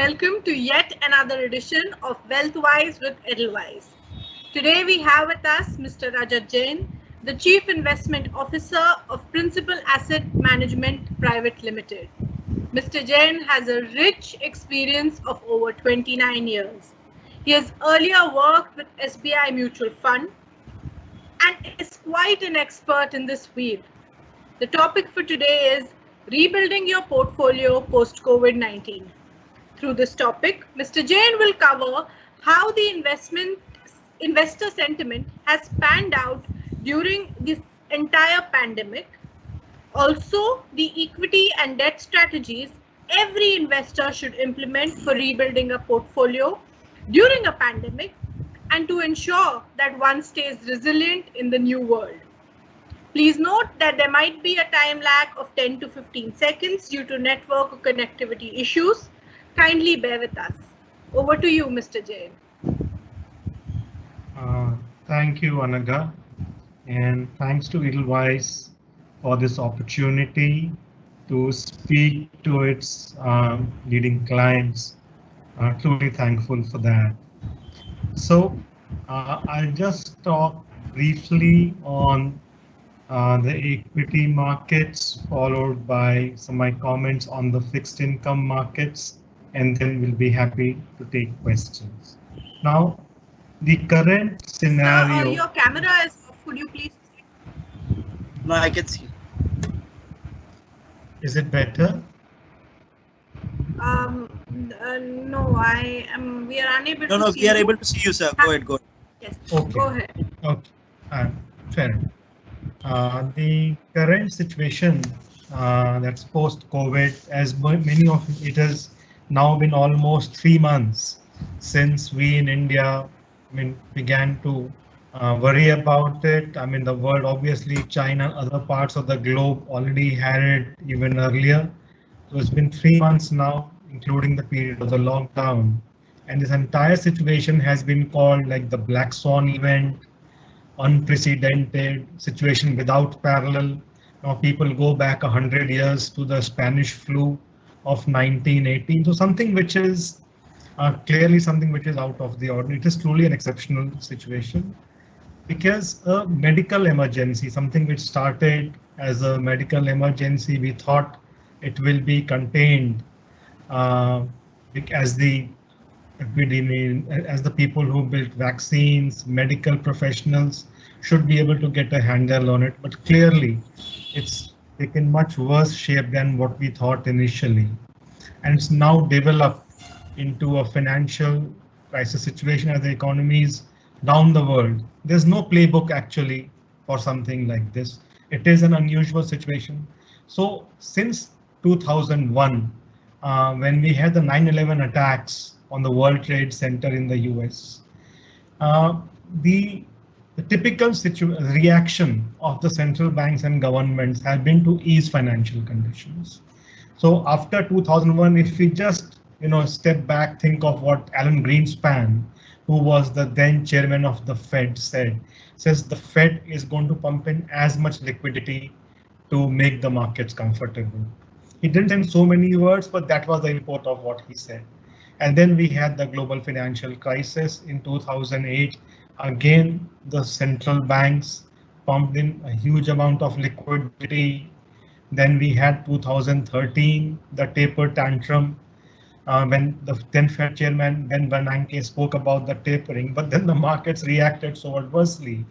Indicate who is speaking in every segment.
Speaker 1: welcome to yet another edition of Wealthwise with Edelweiss. Today we have with us Mr. Rajat Jain, the Chief Investment Officer of Principal Asset Management Private Limited. Mr. Jain has a rich experience of over 29 years. He has earlier worked with SBI Mutual Fund and is quite an expert in this field. The topic for today is rebuilding your portfolio post-COVID-19. Through this topic, Mr. Jain will cover how the investor sentiment has panned out during this entire pandemic. Also, the equity and debt strategies every investor should implement for rebuilding a portfolio during a pandemic and to ensure that one stays resilient in the new world. Please note that there might be a time lag of 10 to 15 seconds due to network or connectivity issues. Kindly bear with us. Over to you, Mr. Jain.
Speaker 2: Thank you, Anaga, and thanks to Edelweiss for this opportunity to speak to its leading clients. Truly thankful for that. So I'll just talk briefly on the equity markets, followed by some of my comments on the fixed income markets, and then we'll be happy to take questions. Now, the current scenario.
Speaker 1: Sir, your camera is off. Could you please?
Speaker 3: No, I can see.
Speaker 2: Is it better?
Speaker 1: No, we are unable to see.
Speaker 3: No, we are able to see you, sir. Go ahead.
Speaker 1: Yes,
Speaker 2: okay.
Speaker 1: Go ahead.
Speaker 2: Okay, fair. The current situation that's post-COVID, as many of it has now been almost 3 months since we in India began to worry about it. The world, obviously China, other parts of the globe already had it even earlier. So it's been 3 months now, including the period of the lockdown. And this entire situation has been called like the Black Swan event, unprecedented situation without parallel. Now people go back 100 years to the Spanish flu of 1918. So something which is clearly something which is out of the ordinary. It is truly an exceptional situation because a medical emergency, something which started as a medical emergency, we thought it will be contained as the epidemic, as the people who built vaccines, medical professionals should be able to get a handle on it. But clearly, it's taken much worse shape than what we thought initially. And it's now developed into a financial crisis situation as the economies down the world. There's no playbook actually for something like this. It is an unusual situation. So since 2001, when we had the 9/11 attacks on the World Trade Center in the US, the typical reaction of the central banks and governments have been to ease financial conditions. So after 2001, if we just step back, think of what Alan Greenspan, who was the then chairman of the Fed, says the Fed is going to pump in as much liquidity to make the markets comfortable. He didn't say so many words, but that was the import of what he said. And then we had the global financial crisis in 2008. Again, the central banks pumped in a huge amount of liquidity. Then we had 2013, the taper tantrum, when the then Fed chairman Ben Bernanke spoke about the tapering, but then the markets reacted so adversely.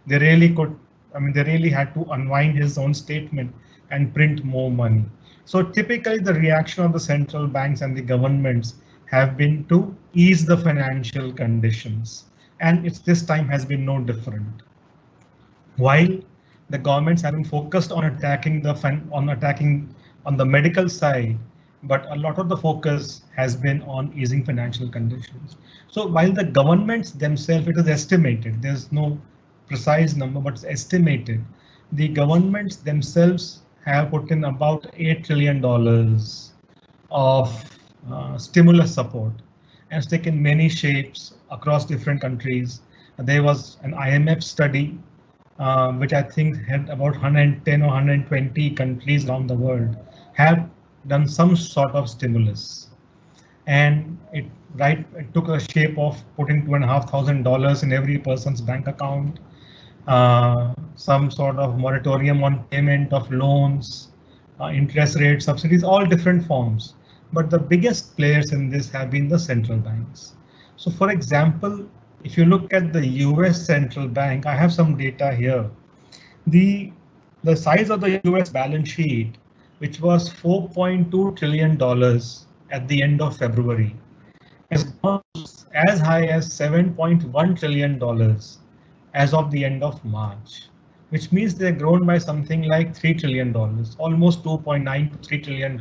Speaker 2: They really had to unwind his own statement and print more money. So typically the reaction of the central banks and the governments have been to ease the financial conditions. And this time has been no different. While the governments have been focused on attacking on the medical side, but a lot of the focus has been on easing financial conditions. So while the governments themselves, it is estimated, there's no precise number, but it's estimated, the governments themselves have put in about $8 trillion of stimulus support, and it's taken many shapes across different countries. There was an IMF study, which I think had about 110 or 120 countries around the world have done some sort of stimulus. and it took a shape of putting $2,500 in every person's bank account, some sort of moratorium on payment of loans, interest rate subsidies, all different forms. But the biggest players in this have been the central banks. So for example, if you look at the US central bank, I have some data here. The, the size of the US balance sheet, which was $4.2 trillion at the end of February, has gone as high as $7.1 trillion as of the end of March, which means they've grown by something like $3 trillion, almost 2.9 to $3 trillion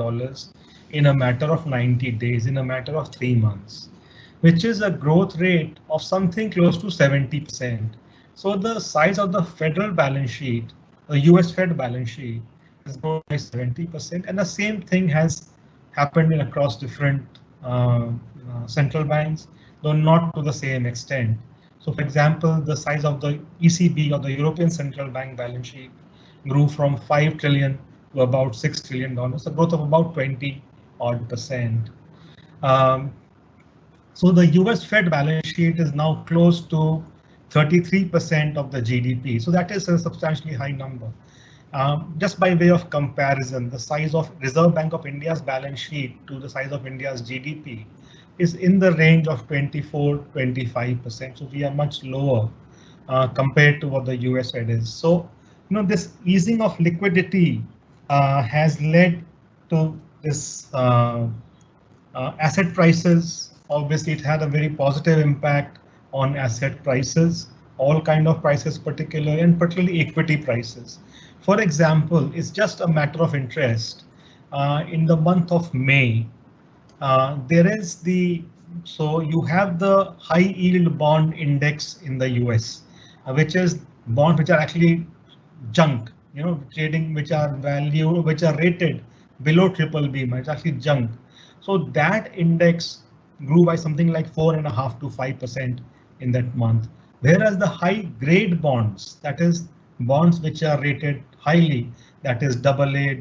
Speaker 2: in a matter of 90 days, in a matter of 3 months, which is a growth rate of something close to 70%. So the size of the federal balance sheet, the US Fed balance sheet, has grown by 70%, and the same thing has happened across different central banks, though not to the same extent. So for example, the size of the ECB or the European Central Bank balance sheet grew from 5 trillion to about $6 trillion, a growth of about 20% odd. So the US Fed balance sheet is now close to 33% of the GDP. So that is a substantially high number. Just by way of comparison, the size of Reserve Bank of India's balance sheet to the size of India's GDP is in the range of 24-25%. So we are much lower compared to what the US Fed is. So, this easing of liquidity has led to this asset prices. Obviously, it had a very positive impact on asset prices, all kind of prices, particularly equity prices. For example, it's just a matter of interest. In the month of May, so you have the high yield bond index in the US, which is bonds which are actually junk, trading, which are rated below BBB, it's actually junk. So that index grew by something like 4.5 to 5% in that month. Whereas the high grade bonds, that is bonds which are rated highly, that is AA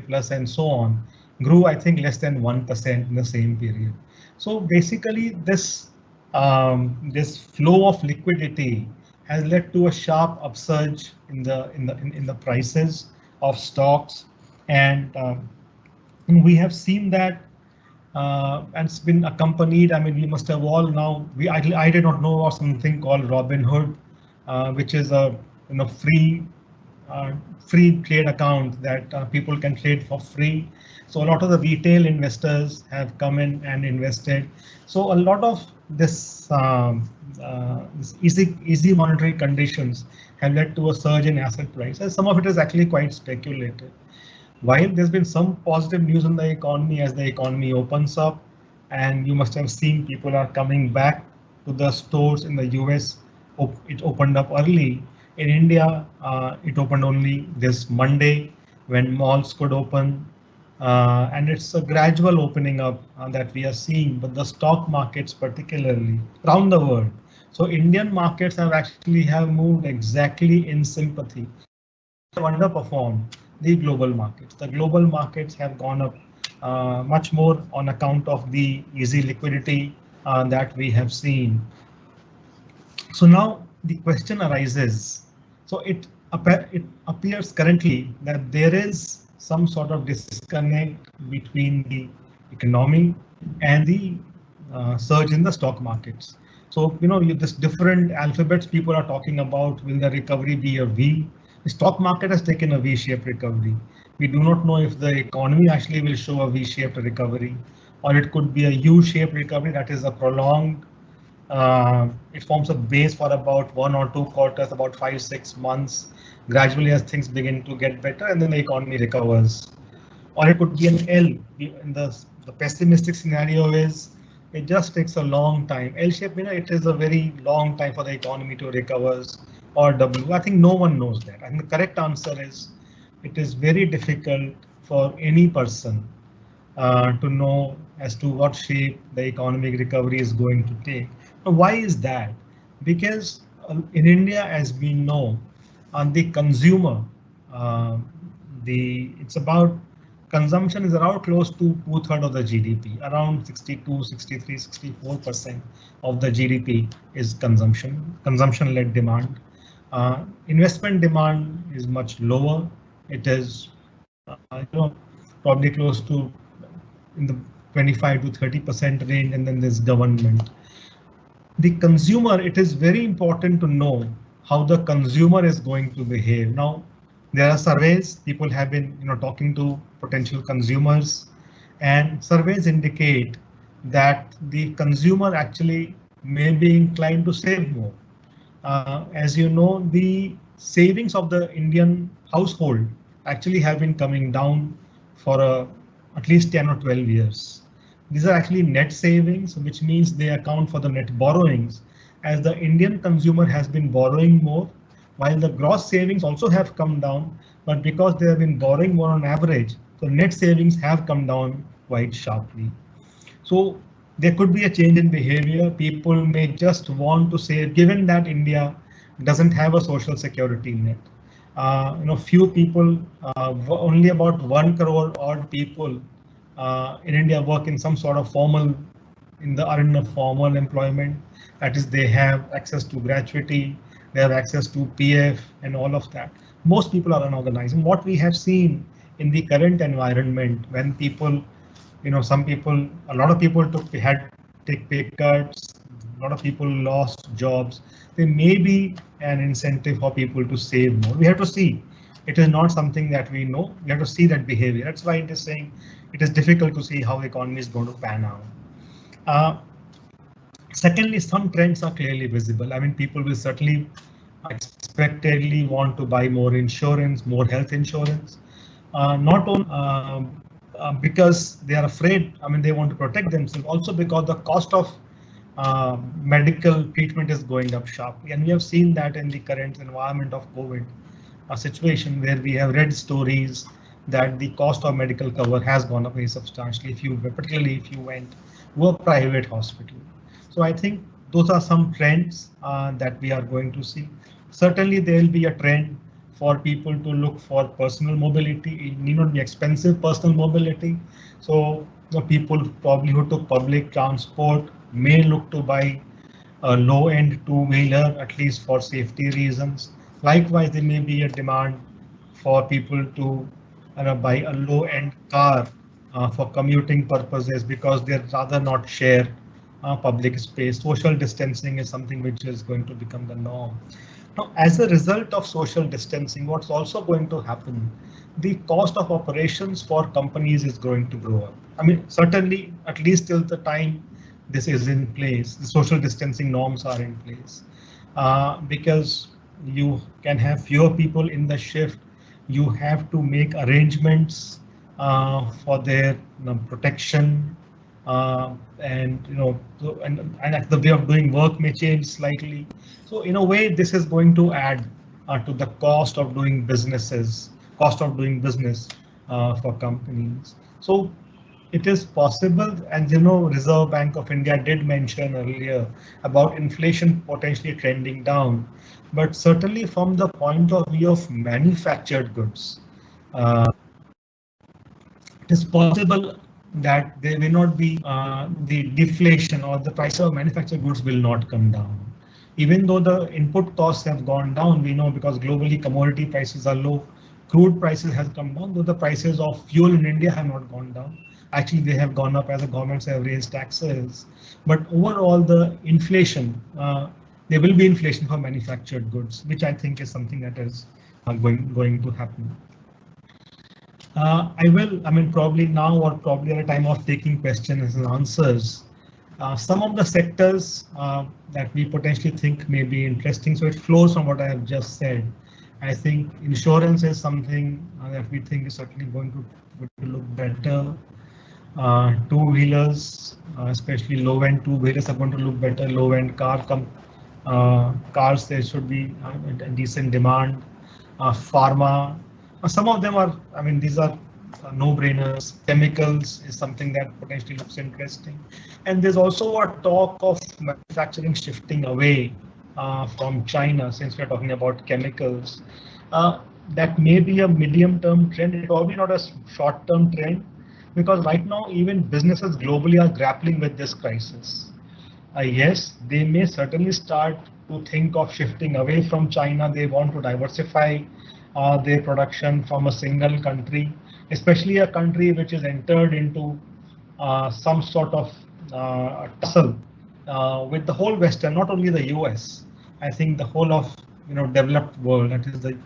Speaker 2: plus and so on, grew I think less than 1% in the same period. So basically this flow of liquidity has led to a sharp upsurge in the prices of stocks, and we have seen that and it's been accompanied. I mean, we must have all now. I did not know of something called Robinhood, which is a free trade account that people can trade for free. So a lot of the retail investors have come in and invested. So a lot of this easy monetary conditions have led to a surge in asset prices. Some of it is actually quite speculative. While there's been some positive news in the economy as the economy opens up, and you must have seen people are coming back to the stores in the US. It opened up early. In India, it opened only this Monday when malls could open. And it's a gradual opening up that we are seeing, but the stock markets particularly around the world. So Indian markets have moved exactly in sympathy. Have underperformed the global markets. The global markets have gone up much more on account of the easy liquidity that we have seen. So now the question arises. So it appears currently that there is some sort of disconnect between the economy and the surge in the stock markets. So, this different alphabets people are talking about. Will the recovery be a V? The stock market has taken a V-shaped recovery. We do not know if the economy actually will show a V-shaped recovery, or it could be a U-shaped recovery, that is a prolonged. It forms a base for about 1 or 2 quarters, about 5-6 months, gradually as things begin to get better, and then the economy recovers. Or it could be an L. In the pessimistic scenario is it just takes a long time. L-shape, it is a very long time for the economy to recover. Or W. I think no one knows that. I think the correct answer is it is very difficult for any person to know as to what shape the economic recovery is going to take. Now, why is that? Because in India, as we know, on the consumer, it's about consumption is around close to 2/3 of the GDP, around 62, 63, 64% of the GDP is consumption-led demand. Investment demand is much lower. It is, probably close to in the 25 to 30% range, and then there's government. The consumer, it is very important to know how the consumer is going to behave. Now, there are surveys, people have been talking to potential consumers, and surveys indicate that the consumer actually may be inclined to save more. As you know, the savings of the Indian household actually have been coming down for at least 10 or 12 years. These are actually net savings, which means they account for the net borrowings, as the Indian consumer has been borrowing more, while the gross savings also have come down, but because they have been borrowing more on average, so net savings have come down quite sharply. So there could be a change in behavior. People may just want to save, given that India doesn't have a social security net. Few people, only about 1 crore odd people in India work in some sort of formal, are in a formal employment. That is, they have access to gratuity, they have access to PF and all of that. Most people are unorganized. And what we have seen in the current environment, when people, some people, a lot of people take pay cuts, a lot of people lost jobs. There may be an incentive for people to save more. We have to see. It is not something that we know. We have to see that behavior. That's why it is saying it is difficult to see how the economy is going to pan out. Secondly, some trends are clearly visible. I mean, people will certainly expectedly want to buy more insurance, more health insurance, not only because they are afraid, they want to protect themselves, also because the cost of medical treatment is going up sharply. And we have seen that in the current environment of COVID, a situation where we have read stories that the cost of medical cover has gone up very substantially, particularly if you went to a private hospital. So I think those are some trends that we are going to see. Certainly there will be a trend for people to look for personal mobility. It need not be expensive personal mobility. So people probably who took public transport may look to buy a low-end two-wheeler, at least for safety reasons. Likewise, there may be a demand for people to buy a low-end car for commuting purposes, because they'd rather not share public space. Social distancing is something which is going to become the norm. Now, as a result of social distancing, what's also going to happen, the cost of operations for companies is going to grow up. Certainly, at least till the time this is in place, the social distancing norms are in place, because you can have fewer people in the shift. You have to make arrangements for their protection, and the way of doing work may change slightly. So in a way, this is going to add to the cost of doing business for companies. So it is possible, and Reserve Bank of India did mention earlier about inflation potentially trending down, but certainly from the point of view of manufactured goods, it is possible that there may not be the deflation, or the price of manufactured goods will not come down. Even though the input costs have gone down, we know, because globally commodity prices are low, crude prices have come down, though the prices of fuel in India have not gone down. Actually, they have gone up as the governments have raised taxes. But overall, the inflation, there will be inflation for manufactured goods, which I think is something that is going to happen. Probably now, or probably at a time of taking questions and answers, some of the sectors that we potentially think may be interesting. So it flows from what I have just said. I think insurance is something that we think is certainly going to look better. Two-wheelers, especially low-end two-wheelers, are going to look better. Low-end cars, there should be a decent demand. Pharma, some of them are, these are no-brainers. Chemicals is something that potentially looks interesting. And there's also a talk of manufacturing shifting away from China, since we're talking about chemicals. that may be a medium-term trend. It's probably not a short-term trend, because right now even businesses globally are grappling with this crisis. Yes, they may certainly start to think of shifting away from China. They want to diversify their production from a single country, especially a country which is entered into some sort of tussle with the whole Western, not only the US. I think the whole of developed world, that is the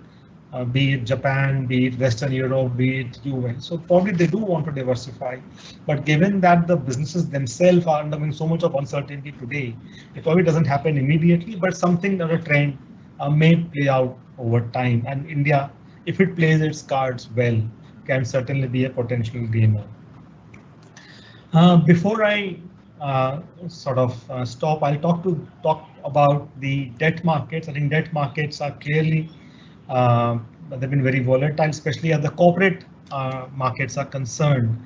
Speaker 2: be it Japan, be it Western Europe, be it US. So probably they do want to diversify, but given that the businesses themselves are undergoing so much of uncertainty today, it probably doesn't happen immediately, but something that a trend may play out over time. And India, if it plays its cards well, can certainly be a potential gainer. Before I stop, I'll talk about the debt markets. I think debt markets are clearly they've been very volatile, especially as the corporate markets are concerned.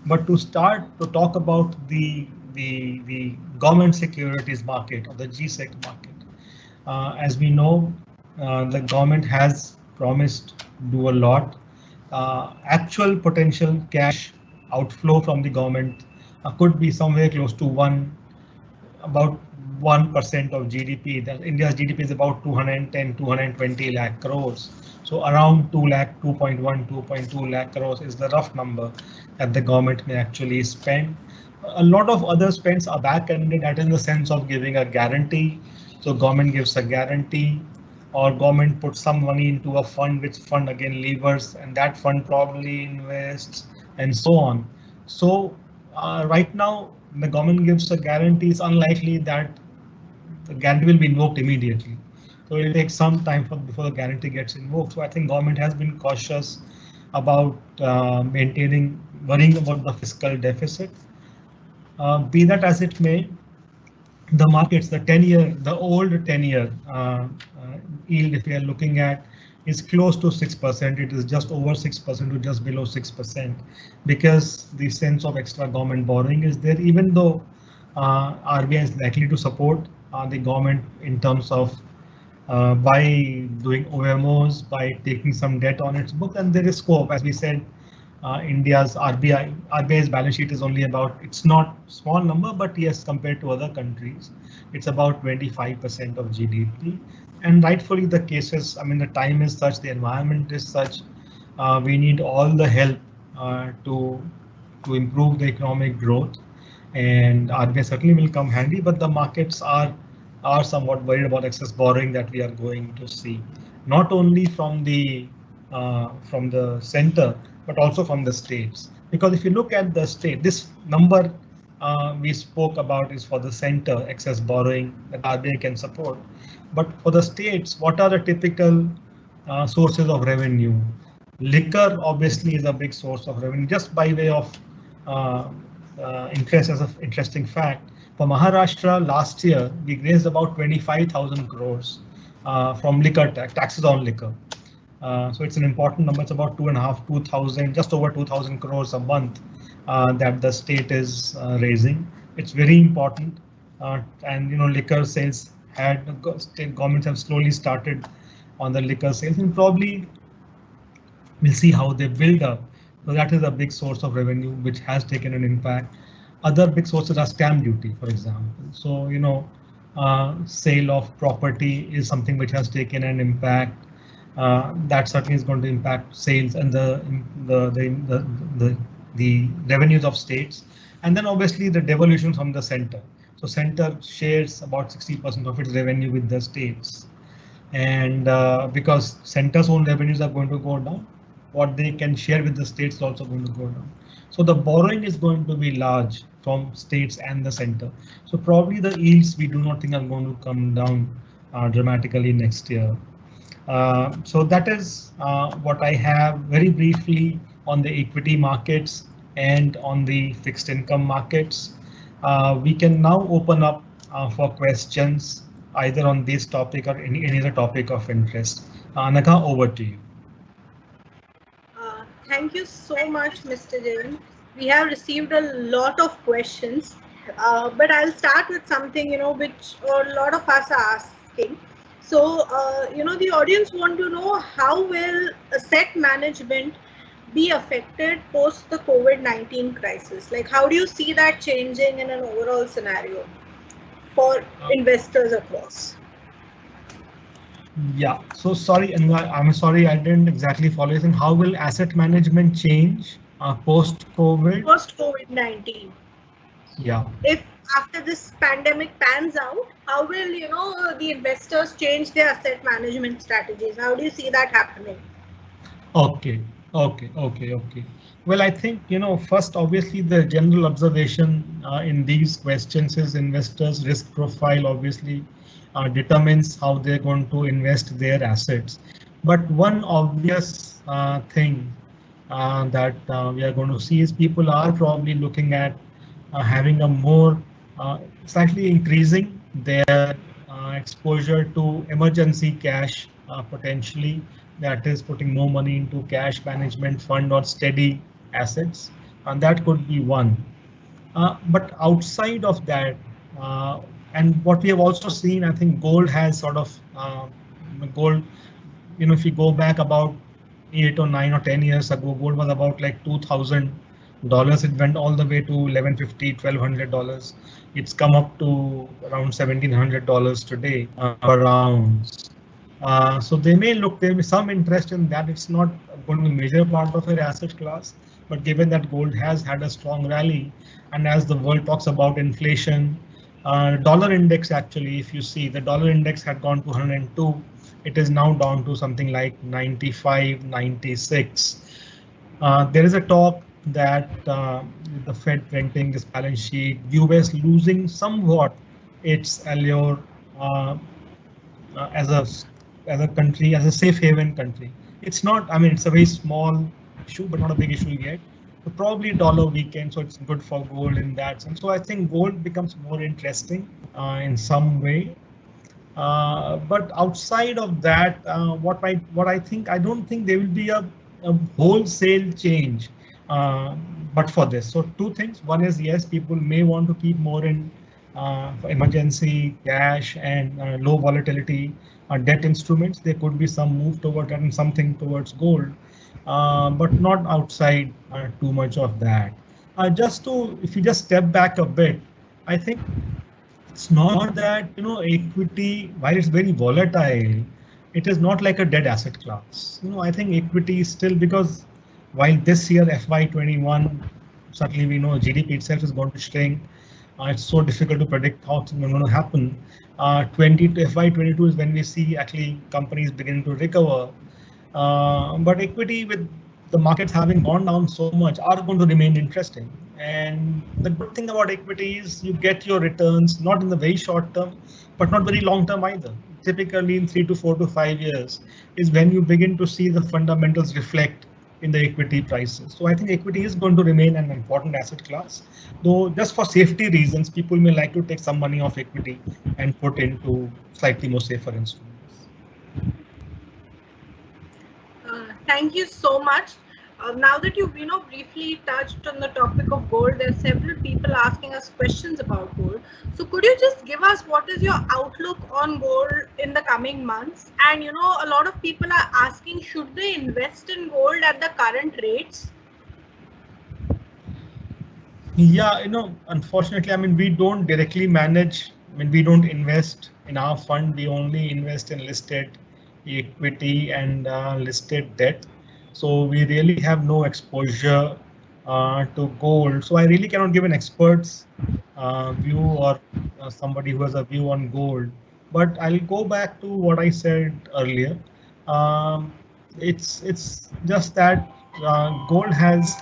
Speaker 2: But to start to talk about the government securities market, or the GSEC market, as we know, the government has promised to do a lot. Actual potential cash outflow from the government could be somewhere close to about 1% of GDP. That India's GDP is about 210, 220 lakh crores. So around 2 lakh, 2.1, 2.2 lakh crores is the rough number that the government may actually spend. A lot of other spends are back-ended, that in the sense of giving a guarantee. So government gives a guarantee, or government puts some money into a fund, which fund again levers, and that fund probably invests, and so on. So right now, the government gives a guarantee. It's unlikely that the guarantee will be invoked immediately. So it will take some time before the guarantee gets invoked. So I think government has been cautious about worrying about the fiscal deficit. Be that as it may, the markets, the old 10-year yield, if we are looking at, is close to 6%. It is just over 6% to just below 6%, because the sense of extra government borrowing is there, even though RBI is likely to support the government in terms of by doing OMOs, by taking some debt on its book, and there is scope. As we said, India's RBI's balance sheet is only about, it's not small number, but yes, compared to other countries, it's about 25% of GDP. And rightfully the cases, I mean, the time is such, the environment is such, we need all the help to improve the economic growth, and RBI certainly will come handy, but the markets are somewhat worried about excess borrowing that we are going to see, not only from the center, but also from the states. Because if you look at the state, this number we spoke about is for the center, excess borrowing that RBI can support. But for the states, what are the typical sources of revenue? Liquor obviously is a big source of revenue. Just by way of interest, as an interesting fact, for Maharashtra last year, we raised about 25,000 crores from liquor taxes on liquor. So it's an important number. It's about 2,000, just over 2,000 crores a month that the state is raising. It's very important, and liquor sales state governments have slowly started on the liquor sales, and probably we'll see how they build up. So that is a big source of revenue which has taken an impact. Other big sources are stamp duty, for example. So sale of property is something which has taken an impact. That certainly is going to impact sales and the revenues of states, and then obviously the devolution from the center. So center shares about 60% of its revenue with the states, and because center's own revenues are going to go down, what they can share with the states is also going to go down. So the borrowing is going to be large from states and the center. So probably the yields we do not think are going to come down dramatically next year. So that is what I have very briefly on the equity markets and on the fixed income markets. We can now open up for questions either on this topic or any other topic of interest. Anagha, over to you.
Speaker 1: Thank you so much, Mr. Jain. We have received a lot of questions, but I'll start with something which a lot of us are asking. So, the audience want to know how will asset management be affected post the COVID-19 crisis? Like, how do you see that changing in an overall scenario for investors across?
Speaker 2: Yeah, so sorry, and I'm sorry, I didn't exactly follow you. How will asset management change post-COVID?
Speaker 1: Post COVID-19.
Speaker 2: Yeah.
Speaker 1: If after this pandemic pans out, how will the investors change their asset management strategies? How do you see that happening?
Speaker 2: Okay. Okay. Well, I think, first, obviously, the general observation in these questions is investors' risk profile obviously determines how they're going to invest their assets. But one obvious thing that we are going to see is people are probably looking at having a more slightly increasing their exposure to emergency cash potentially, that is putting more money into cash management fund or steady assets, and that could be one. But outside of that, uh, and what we have also seen, I think gold has sort of gold. If you go back about 8 or 9 or 10 years ago, gold was about like $2,000. It went all the way to 1150, $1,200. It's come up to around $1,700 today per ounce. So there may be some interest in that. It's not going to be a major part of their asset class, but given that gold has had a strong rally, and as the world talks about inflation, dollar index actually, if you see, the dollar index had gone to 102. It is now down to something like 95, 96. There is a talk that with the Fed printing this balance sheet, US losing somewhat its allure uh, as a country, as a safe haven country. It's not, I mean, it's a very small issue, but not a big issue yet. So probably dollar weekend, so it's good for gold in that sense. So I think gold becomes more interesting in some way. But outside of that, what I think, I don't think there will be a wholesale change. Uh, but for this, so two things. One is, yes, people may want to keep more in for emergency cash and low volatility debt instruments. There could be some move toward that and something towards gold, but not outside too much of that. If you just step back a bit, I think it's not that, equity, while it's very volatile, it is not like a dead asset class. I think equity is still, because while this year FY21, certainly we know GDP itself is going to shrink. It's so difficult to predict how it's going to happen. 20 to FY22 is when we see actually companies beginning to recover. But equity, with the markets having gone down so much, are going to remain interesting. And the good thing about equity is you get your returns not in the very short term, but not very long term either. Typically in 3 to 4 to 5 years is when you begin to see the fundamentals reflect in the equity prices. So I think equity is going to remain an important asset class, though just for safety reasons, people may like to take some money off equity and put into slightly more safer instruments.
Speaker 1: Thank you so much. Now that you've briefly touched on the topic of gold, there are several people asking us questions about gold. So could you just give us what is your outlook on gold in the coming months? And a lot of people are asking, should they invest in gold at the current rates?
Speaker 2: Yeah, unfortunately, I mean, we don't directly manage, I mean, we don't invest in our fund. We only invest in listed equity and listed debt. So we really have no exposure to gold. So I really cannot give an expert's view or somebody who has a view on gold. But I'll go back to what I said earlier. Um, it's just that gold has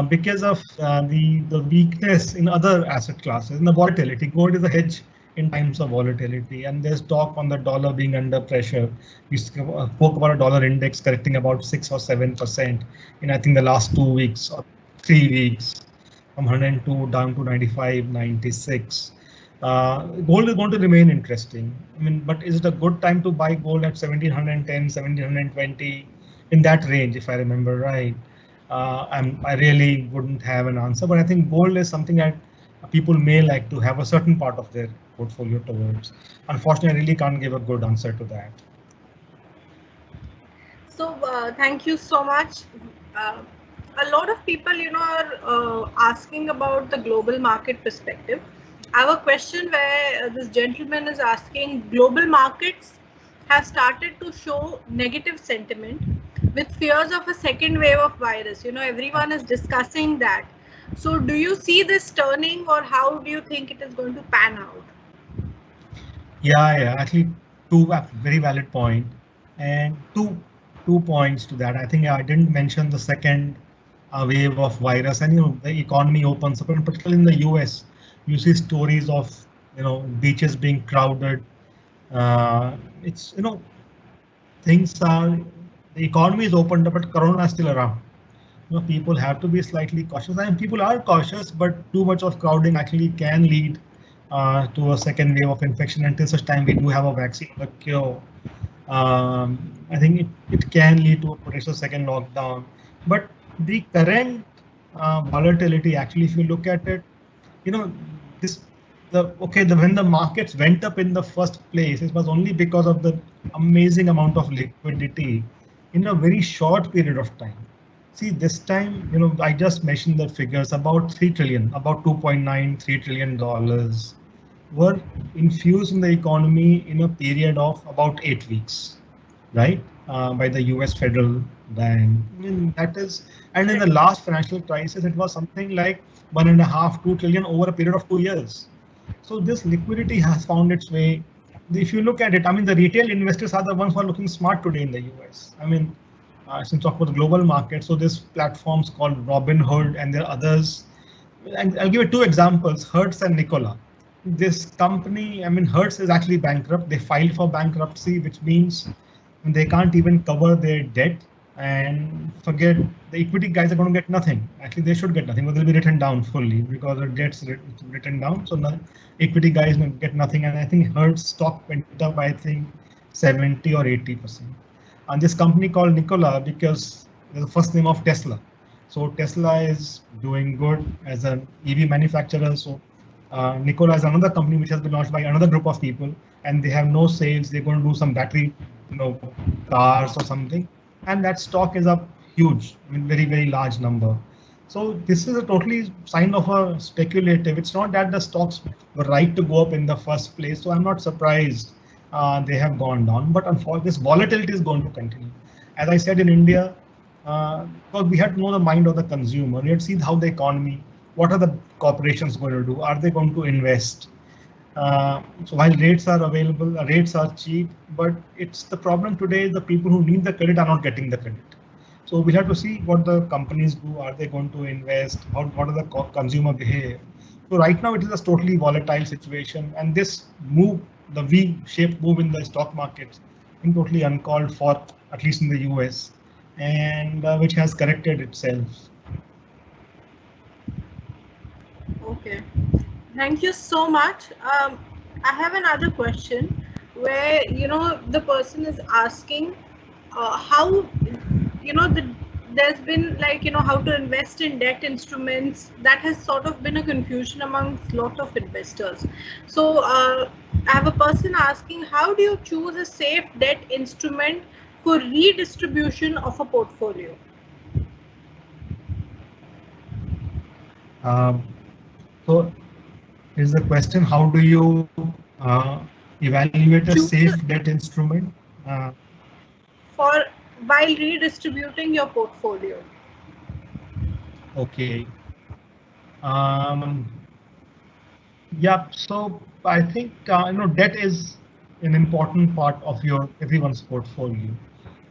Speaker 2: because of the weakness in other asset classes and the volatility. Gold is a hedge in times of volatility, and there's talk on the dollar being under pressure. We spoke about a dollar index correcting about 6 or 7% in, I think, the last 2 weeks or 3 weeks, from 102 down to 95, 96. Gold is going to remain interesting. I mean, but is it a good time to buy gold at 1710, 1720, in that range, if I remember right? I really wouldn't have an answer, but I think gold is something that people may like to have a certain part of their portfolio towards. Unfortunately, I really can't give a good answer to that.
Speaker 1: So thank you so much. Uh, a lot of people, are asking about the global market perspective. I have a question where this gentleman is asking, global markets have started to show negative sentiment with fears of a second wave of virus. Everyone is discussing that. So do you see this turning, or how do you think it is going to pan out?
Speaker 2: Yeah, actually, very valid point, and two points to that. I think I didn't mention the second wave of virus, and the economy opens up, and particularly in the US, you see stories of beaches being crowded. It's things are the economy is opened up, but Corona is still around. People have to be slightly cautious, and people are cautious, but too much of crowding actually can lead to a second wave of infection. Until such time we do have a vaccine, a cure, I think it can lead to a potential second lockdown. But the current volatility, actually, if you look at it, this when the markets went up in the first place, it was only because of the amazing amount of liquidity in a very short period of time. See, this time, I just mentioned the figures, about 3 trillion, about $2.93 trillion were infused in the economy in a period of about 8 weeks, right? By the US Federal Bank. I mean, that is, and in the last financial crisis, it was something like 1.5, 2 trillion over a period of 2 years. So this liquidity has found its way. If you look at it, I mean, the retail investors are the ones who are looking smart today in the US. I mean, since talk about the global market, so this platforms called Robinhood and there are others. And I'll give you two examples, Hertz and Nikola. This company, I mean, Hertz is actually bankrupt. They filed for bankruptcy, which means they can't even cover their debt, and forget the equity guys are going to get nothing. Actually, they should get nothing, but they'll be written down fully because the debt's written down. So no, equity guys will get nothing. And I think Hertz stock went up, I think 70 or 80%. And this company called Nikola, because the first name of Tesla. So Tesla is doing good as an EV manufacturer. So Nikola is another company which has been launched by another group of people, and they have no sales. They're going to do some battery, cars or something, and that stock is up huge. I mean, very, very large number. So this is a totally sign of a speculative. It's not that the stocks were right to go up in the first place. So I'm not surprised they have gone down. But unfortunately, this volatility is going to continue. As I said, in India, because we had to know the mind of the consumer. We had seen how the economy, what are the corporations going to do? Are they going to invest? So while rates are available, rates are cheap, but it's the problem today, the people who need the credit are not getting the credit. So we have to see what the companies do. Are they going to invest? What are the consumer behavior? So right now it is a totally volatile situation, and this move, the V-shaped move in the stock markets, is totally uncalled for, at least in the US, and which has corrected itself.
Speaker 1: Okay, thank you so much. I have another question where the person is asking how there's been how to invest in debt instruments. That has sort of been a confusion amongst a lot of investors. So I have a person asking, how do you choose a safe debt instrument for redistribution of a portfolio?
Speaker 2: So is the question, how do you evaluate a safe debt instrument?
Speaker 1: For while redistributing your portfolio.
Speaker 2: Okay. Yeah, so I think debt is an important part of everyone's portfolio.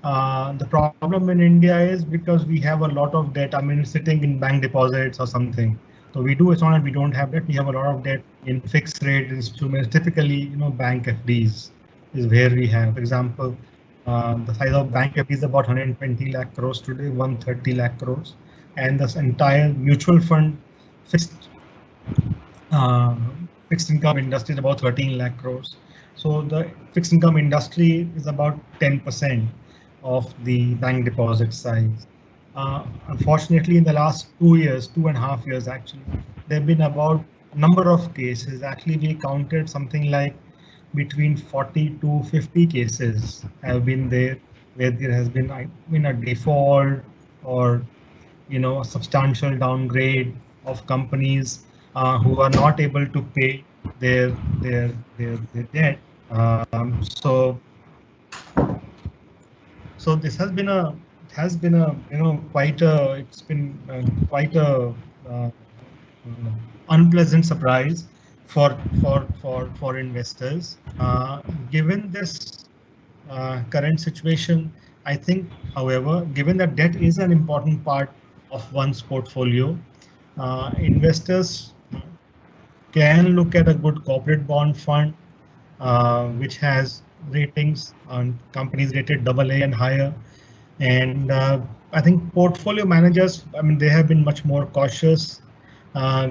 Speaker 2: The problem in India is because we have a lot of debt. I mean, sitting in bank deposits or something. So we do. It's not that we don't have debt. We have a lot of debt in fixed rate instruments. Typically, bank FDs is where we have. For example, the size of bank FD is about 120 lakh crores today, 130 lakh crores, and this entire mutual fund fixed income industry is about 13 lakh crores. So the fixed income industry is about 10% of the bank deposit size. Unfortunately, in the last 2 years, 2.5 years actually, there have been about number of cases. Actually, we counted something like between 40 to 50 cases have been there where there has been, I mean, a default or a substantial downgrade of companies who are not able to pay their debt. So this has been a quite a it's been quite a uh, unpleasant surprise for investors. Given this current situation, I think, however, given that debt is an important part of one's portfolio, investors can look at a good corporate bond fund, which has ratings on companies rated AA and higher. And I think portfolio managers, I mean, they have been much more cautious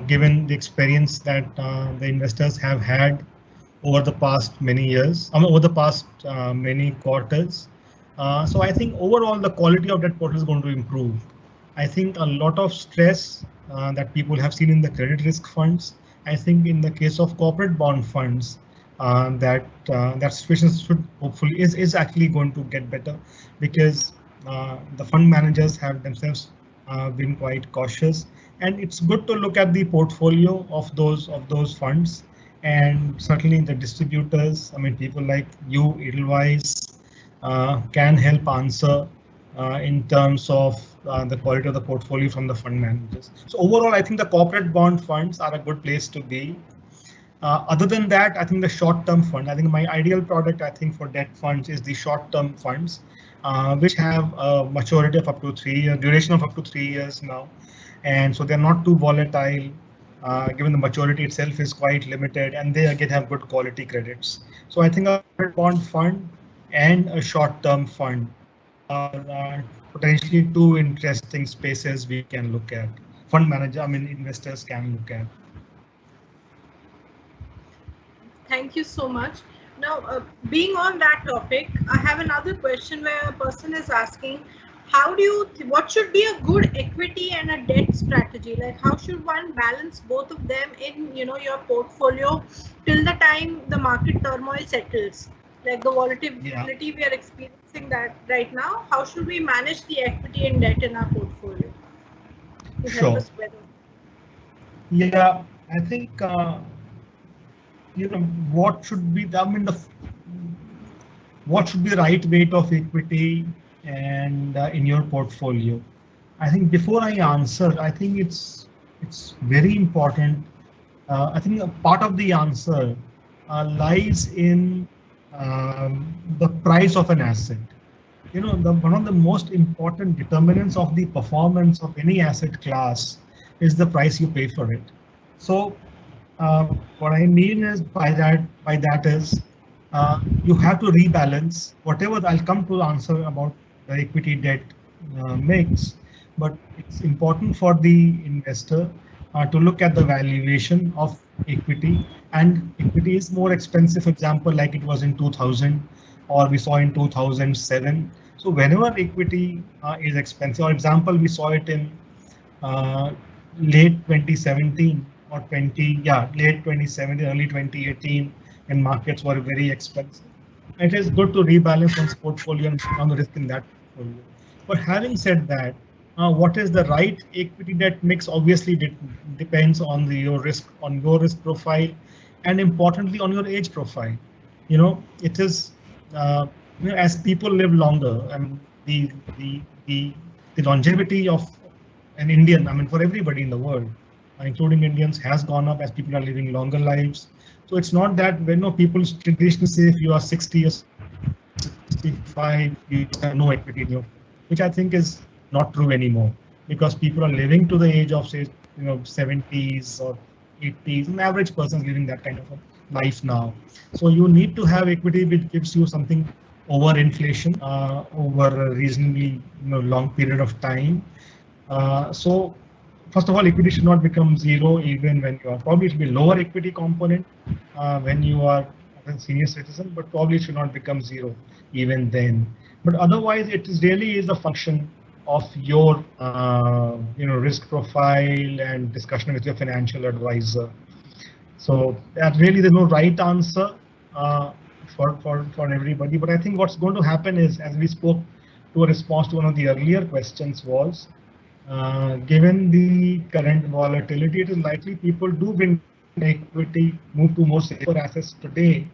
Speaker 2: given the experience that the investors have had over the past many years, over the past many quarters. So I think overall the quality of that portfolio is going to improve. I think a lot of stress that people have seen in the credit risk funds, I think in the case of corporate bond funds, that situation should hopefully is actually going to get better, because the fund managers have themselves been quite cautious, and it's good to look at the portfolio of those funds, and certainly the distributors, I mean, people like you, Edelweiss, can help answer in terms of the quality of the portfolio from the fund managers. So overall, I think the corporate bond funds are a good place to be. Other than that, I think the short-term fund, I think my ideal product, I think, for debt funds is the short-term funds, which have a maturity of up to 3 years, duration of up to 3 years now. And so they're not too volatile, given the maturity itself is quite limited, and they again have good quality credits. So I think a bond fund and a short-term fund are potentially two interesting spaces we can look at. Fund manager, I mean, investors can look at.
Speaker 1: Thank you so much. Now, being on that topic, I have another question where a person is asking, what should be a good equity and a debt strategy? Like, how should one balance both of them in, your portfolio till the time the market turmoil settles? Like the volatility we are experiencing that right now, how should we manage the equity and debt in our portfolio to help us weather?
Speaker 2: Yeah, I think what should be what should be the right weight of equity and in your portfolio. I think before I answer, I think it's very important. I think a part of the answer lies in the price of an asset. One of the most important determinants of the performance of any asset class is the price you pay for it. So what I mean is by that is you have to rebalance whatever. I'll come to answer about the equity debt mix, but it's important for the investor to look at the valuation of equity, and equity is more expensive, for example, like it was in 2000 or we saw in 2007. So whenever equity is expensive, for example, we saw it in late 2017 or late 2017, early 2018, when markets were very expensive. It is good to rebalance one's portfolio and on the risk in that portfolio. But having said that, what is the right equity debt mix obviously depends on your risk profile, and importantly on your age profile. It is as people live longer, I mean, the longevity of an Indian, I mean, for everybody in the world, including Indians, has gone up as people are living longer lives. So it's not that when people traditionally say if you are 60 or 65, you have no equity in your, which I think is not true anymore, because people are living to the age of, say, 70s or 80s. An average person is living that kind of a life now. So you need to have equity which gives you something over inflation over a reasonably long period of time. So first of all, equity should not become zero even when you are, probably it should be lower equity component when you are a senior citizen, but probably it should not become zero even then. But otherwise, it really is a function of your risk profile and discussion with your financial advisor. So that really there's no right answer uh, for everybody. But I think what's going to happen is, as we spoke to a response to one of the earlier questions was, given the current volatility, it is likely people do bring equity, move to more safer assets today.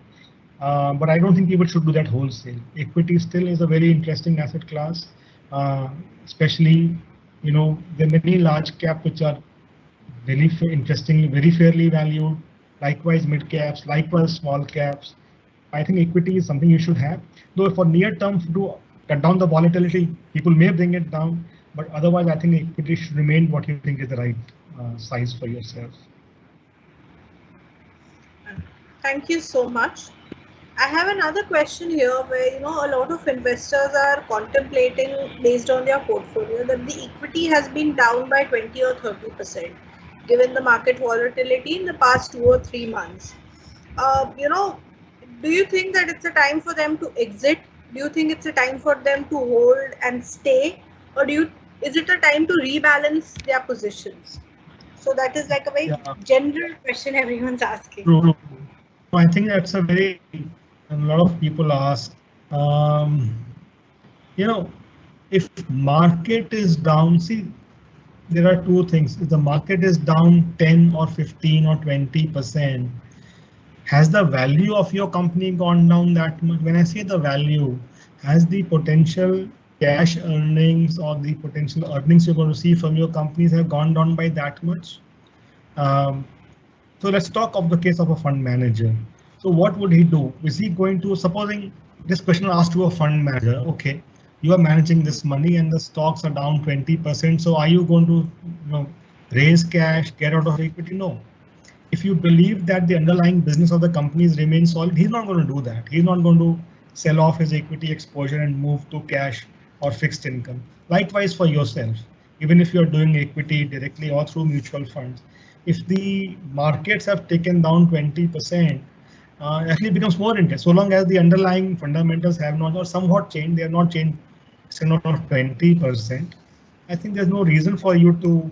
Speaker 2: But I don't think people should do that wholesale. Equity still is a very interesting asset class, uh, especially, there are many large cap which are really interestingly very fairly valued. Likewise, mid caps, likewise small caps. I think equity is something you should have. Though for near term to cut down the volatility, people may bring it down, but otherwise, I think equity should remain what you think is the right size for yourself.
Speaker 1: Thank you so much. I have another question here where a lot of investors are contemplating based on their portfolio that the equity has been down by 20 or 30% given the market volatility in the past 2 or 3 months. Do you think that it's a time for them to exit? Do you think it's a time for them to hold and stay, or is it a time to rebalance their positions? So that is like a very general question everyone's asking.
Speaker 2: True. I think that's a lot of people ask, if market is down, see, there are two things. If the market is down 10 or 15 or 20%, has the value of your company gone down that much? When I say the value, has the potential cash earnings or the potential earnings you're going to see from your companies have gone down by that much? So let's talk of the case of a fund manager. So what would he do? Is he going to, supposing this question asked to a fund manager, okay, you are managing this money and the stocks are down 20%. So are you going to raise cash, get out of equity? No. If you believe that the underlying business of the companies remains solid, he's not going to do that. He's not going to sell off his equity exposure and move to cash or fixed income. Likewise for yourself, even if you're doing equity directly or through mutual funds, if the markets have taken down 20%, actually becomes more interesting. So long as the underlying fundamentals have not or somewhat changed, they have not changed extent of 20%. I think there's no reason for you to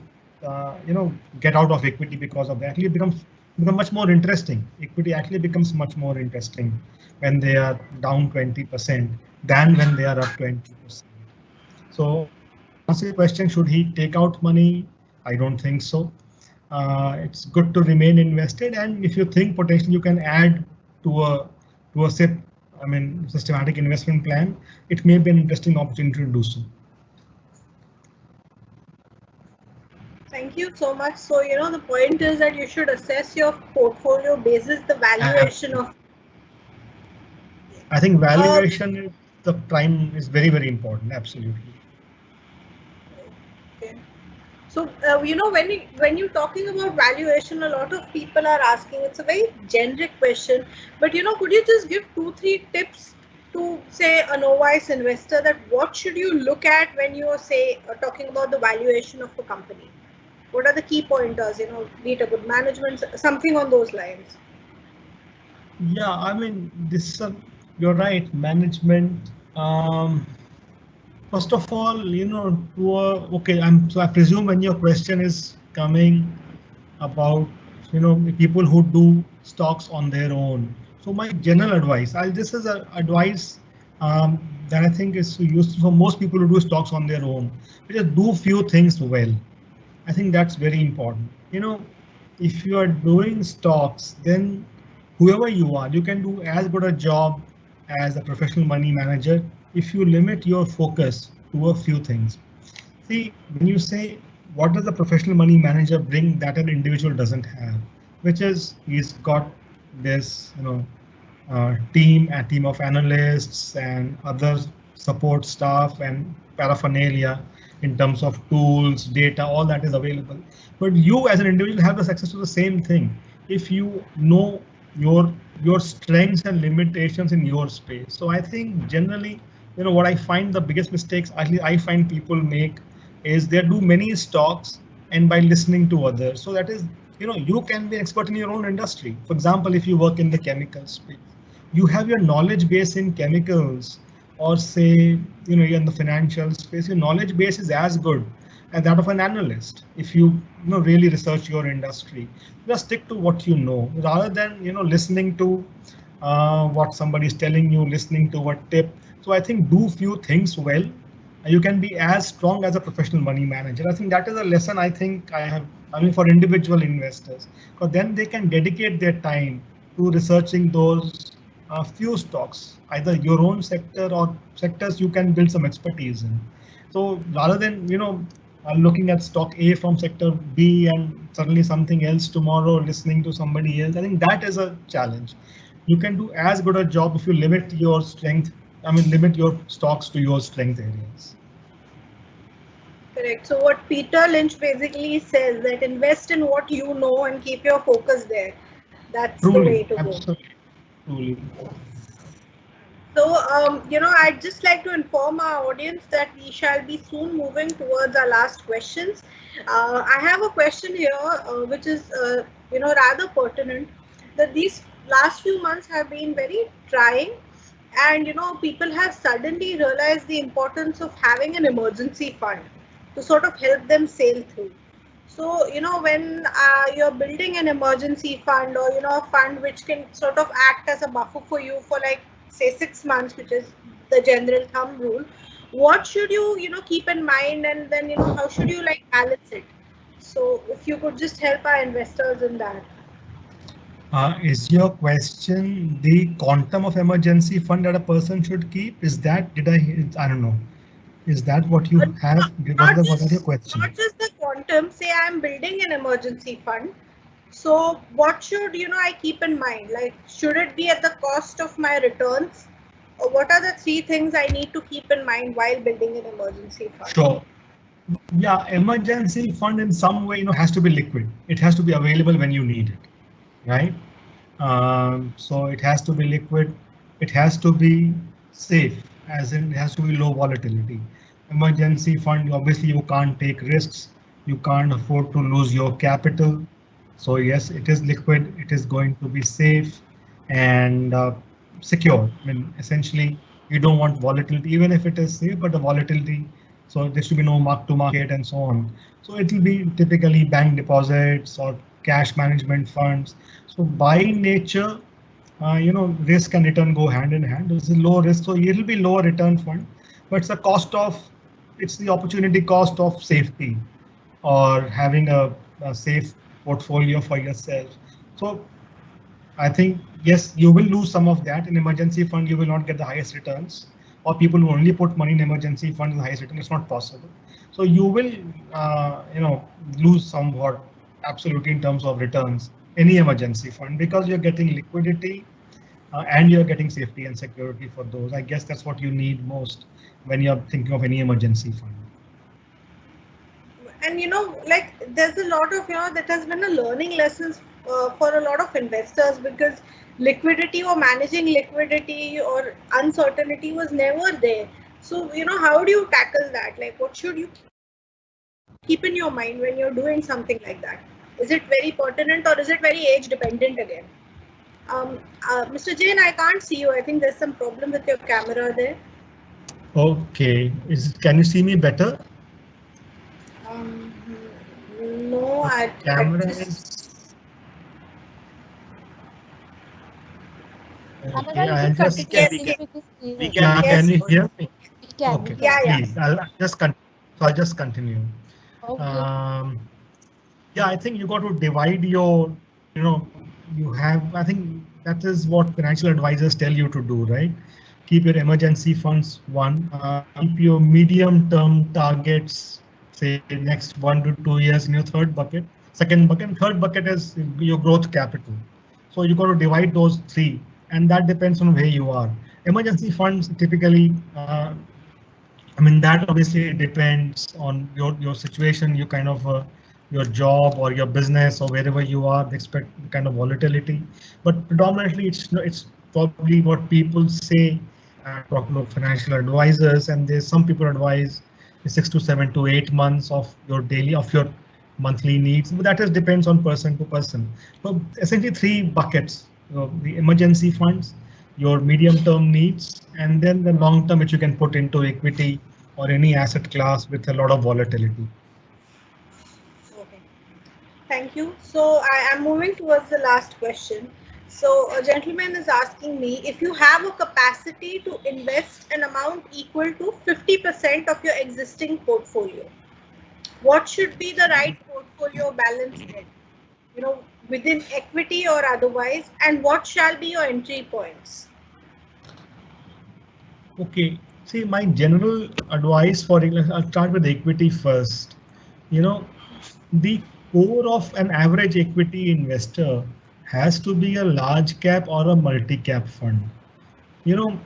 Speaker 2: get out of equity because of that. Actually, it becomes much more interesting. Equity actually becomes much more interesting when they are down 20% than when they are up 20%. So, answer your question, should he take out money? I don't think so. It's good to remain invested, and if you think potentially you can add to a SIP, systematic investment plan, it may be an interesting opportunity to do so.
Speaker 1: Thank you so much. So, the point is that you should assess your portfolio basis the valuation of.
Speaker 2: I think valuation is the prime is very, very important. Absolutely.
Speaker 1: Okay. So, when you're talking about valuation, a lot of people are asking, it's a very generic question, but, could you just give 2-3 tips to say a novice investor that what should you look at when you are talking about the valuation of a company? What are the key pointers, be it a good management, something on those lines?
Speaker 2: Yeah, you're right, management. First of all, I presume when your question is coming about, people who do stocks on their own. So my general advice, this is an advice that I think is useful for most people who do stocks on their own. Just do few things well. I think that's very important. If you are doing stocks, then whoever you are, you can do as good a job as a professional money manager if you limit your focus to a few things. See, when you say, what does the professional money manager bring that an individual doesn't have, which is he's got this, a team of analysts and other support staff and paraphernalia in terms of tools, data, all that is available. But you as an individual have the access to the same thing if you know your strengths and limitations in your space. So I think generally, what I find the biggest mistakes I find people make is they do many stocks and by listening to others. So that is, you can be an expert in your own industry. For example, if you work in the chemical space, you have your knowledge base in chemicals, or say, you're in the financial space, your knowledge base is as good. and that of an analyst. If you really research your industry, just stick to what you know rather than listening to what somebody is telling you, listening to what tip. So I think do few things well. You can be as strong as a professional money manager. I think that is a lesson I think I mean for individual investors, because then they can dedicate their time to researching those few stocks, either your own sector or sectors you can build some expertise in. So rather than looking at stock A from sector B and suddenly something else tomorrow, listening to somebody else, I think that is a challenge. You can do as good a job if you limit your strength. I mean, limit your stocks to your strength areas.
Speaker 1: Correct. So what Peter Lynch basically says that invest in what you know and keep your focus there. That's the way to go.
Speaker 2: Absolutely. Truly.
Speaker 1: So, I'd just like to inform our audience that we shall be soon moving towards our last questions. I have a question here, which is, rather pertinent, that these last few months have been very trying, and, people have suddenly realized the importance of having an emergency fund to sort of help them sail through. So, when you're building an emergency fund or, a fund which can sort of act as a buffer for you for like, say 6 months, which is the general thumb rule, what should you, keep in mind, and then, how should you like balance it? So if you could just help our investors in that.
Speaker 2: Is your question the quantum of emergency fund that a person should keep? Is that, I don't know. Is that what you have? What are your questions?
Speaker 1: Not just the quantum, say I'm building an emergency fund. So what should, I keep in mind? Like, should it be at the cost of my returns? Or what are the 3 things I need to keep in mind while building an emergency fund?
Speaker 2: Sure. Yeah, emergency fund in some way, has to be liquid. It has to be available when you need it, right? So it has to be liquid. It has to be safe, as in it has to be low volatility. Emergency fund, obviously you can't take risks. You can't afford to lose your capital. So yes, it is liquid. It is going to be safe and secure. I mean, essentially, you don't want volatility, even if it is safe, but the volatility. So there should be no mark to market and so on. So it will be typically bank deposits or cash management funds. So by nature, risk and return go hand in hand. It's a low risk, so it will be lower return fund, but it's the opportunity cost of safety or having a safe portfolio for yourself. So I think, yes, you will lose some of that in emergency fund. You will not get the highest returns, or people who only put money in emergency fund, the highest return. It's not possible. So you will, lose somewhat absolutely in terms of returns, any emergency fund, because you're getting liquidity and you're getting safety and security for those. I guess that's what you need most when you're thinking of any emergency fund.
Speaker 1: And like there's a lot of that has been a learning lessons for a lot of investors, because liquidity or managing liquidity or uncertainty was never there. So how do you tackle that? Like, what should you keep in your mind when you're doing something like that? Is it very pertinent or is it very age dependent again? Mr. Jain, I can't see you. I think there's some problem with your camera there.
Speaker 2: Okay, can you see me better?
Speaker 1: No,
Speaker 2: camera is. Okay, I just
Speaker 3: Can
Speaker 2: you hear me? Okay,
Speaker 1: yeah.
Speaker 2: Please, I'll just continue.
Speaker 4: Okay.
Speaker 2: Yeah, I think you got to divide your, I think that is what financial advisors tell you to do, right? Keep your emergency funds keep your medium-term targets, say next 1 to 2 years in your third bucket. Second bucket, third bucket is your growth capital. So you got to divide those 3, and that depends on where you are. Emergency funds typically, that obviously depends on your situation, you kind of your job or your business or wherever you are, they expect kind of volatility. But predominantly, it's probably what people say. Talking of financial advisors, and there's some people advise 6 to 7 to 8 months of your monthly needs, but that is depends on person to person. So essentially 3 buckets: the emergency funds, your medium-term needs, and then the long-term which you can put into equity or any asset class with a lot of volatility.
Speaker 1: Thank you. So I am moving towards the last question. So a gentleman is asking me, if you have a capacity to invest an amount equal to 50% of your existing portfolio, what should be the right portfolio balance then? You know, within equity or otherwise, and what shall be your entry points?
Speaker 2: Okay, see, my general advice for it, I'll start with equity first. You know, the core of an average equity investor has to be a large cap or a multi cap fund. You know,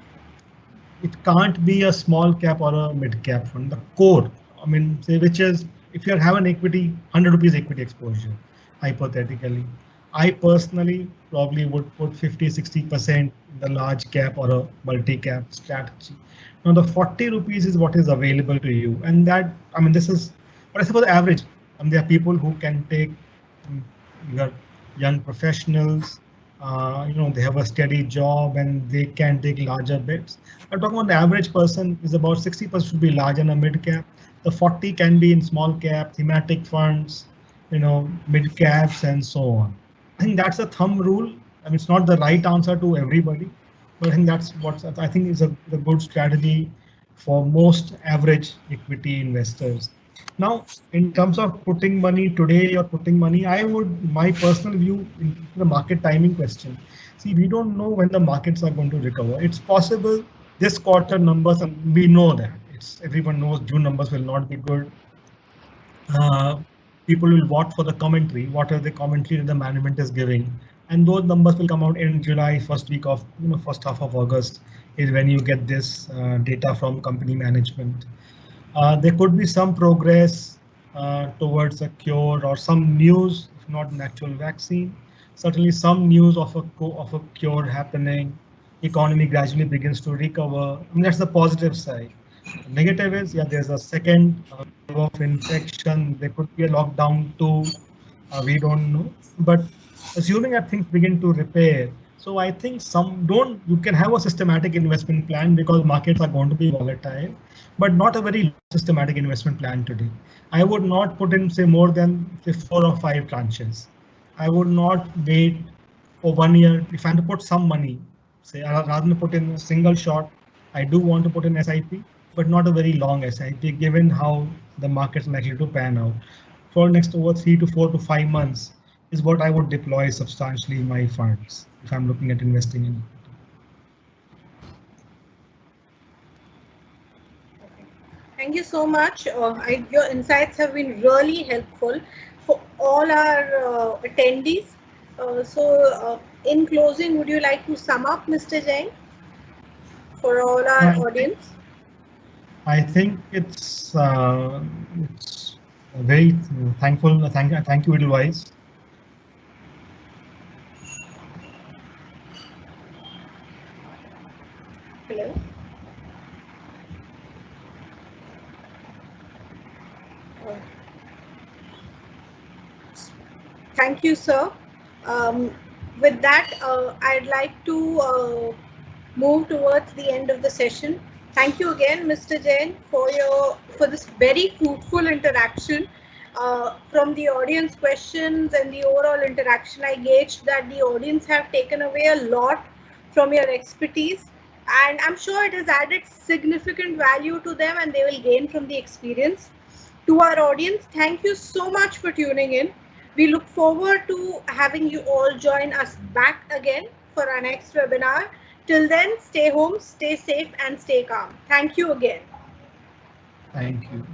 Speaker 2: it can't be a small cap or a mid cap fund. The core, I mean, say, which is if you have an equity, 100 rupees equity exposure, hypothetically, I personally probably would put 50-60% in the large cap or a multi cap strategy. Now, the 40 rupees is what is available to you. And that, I mean, this is, but I suppose average. There are people who can take, you got young professionals, they have a steady job and they can take larger bets. I'm talking about the average person is about 60% should be large and a mid cap. The 40 can be in small cap, thematic funds, mid caps and so on. I think that's a thumb rule. I mean, it's not the right answer to everybody, but I think that's what I think is a good strategy for most average equity investors. Now, in terms of putting money today or putting money, my personal view in the market timing question. See, we don't know when the markets are going to recover. It's possible this quarter numbers, and we know that everyone knows June numbers will not be good. People will watch for the commentary, what are the commentary that the management is giving, and those numbers will come out in July, first half of August is when you get this data from company management. There could be some progress towards a cure or some news, if not an actual vaccine. Certainly some news of a cure happening. Economy gradually begins to recover. I mean, that's the positive side. The negative is, there's a second wave of infection. There could be a lockdown too. We don't know. But assuming that things begin to repair, so I think you can have a systematic investment plan because markets are going to be volatile, but not a very systematic investment plan today. I would not put in, say, more than, say, 4 or 5 tranches. I would not wait for 1 year. If I have to put some money, say, rather than put in a single shot, I do want to put in SIP, but not a very long SIP, given how the market's likely to pan out. For next over 3 to 4 to 5 months is what I would deploy substantially in my funds if I'm looking at investing in.
Speaker 1: Thank you so much. Your insights have been really helpful for all our attendees. In closing, would you like to sum up, Mr. Jain, for all our audience?
Speaker 2: I think it's very thankful. Thank you, Edelweiss.
Speaker 1: Hello. Thank you, sir. With that, I'd like to move towards the end of the session. Thank you again, Mr. Jain, for this very fruitful interaction. From the audience questions and the overall interaction, I gauged that the audience have taken away a lot from your expertise, and I'm sure it has added significant value to them and they will gain from the experience. To our audience, thank you so much for tuning in. We look forward to having you all join us back again for our next webinar. Till then, stay home, stay safe, and stay calm. Thank you again.
Speaker 2: Thank you.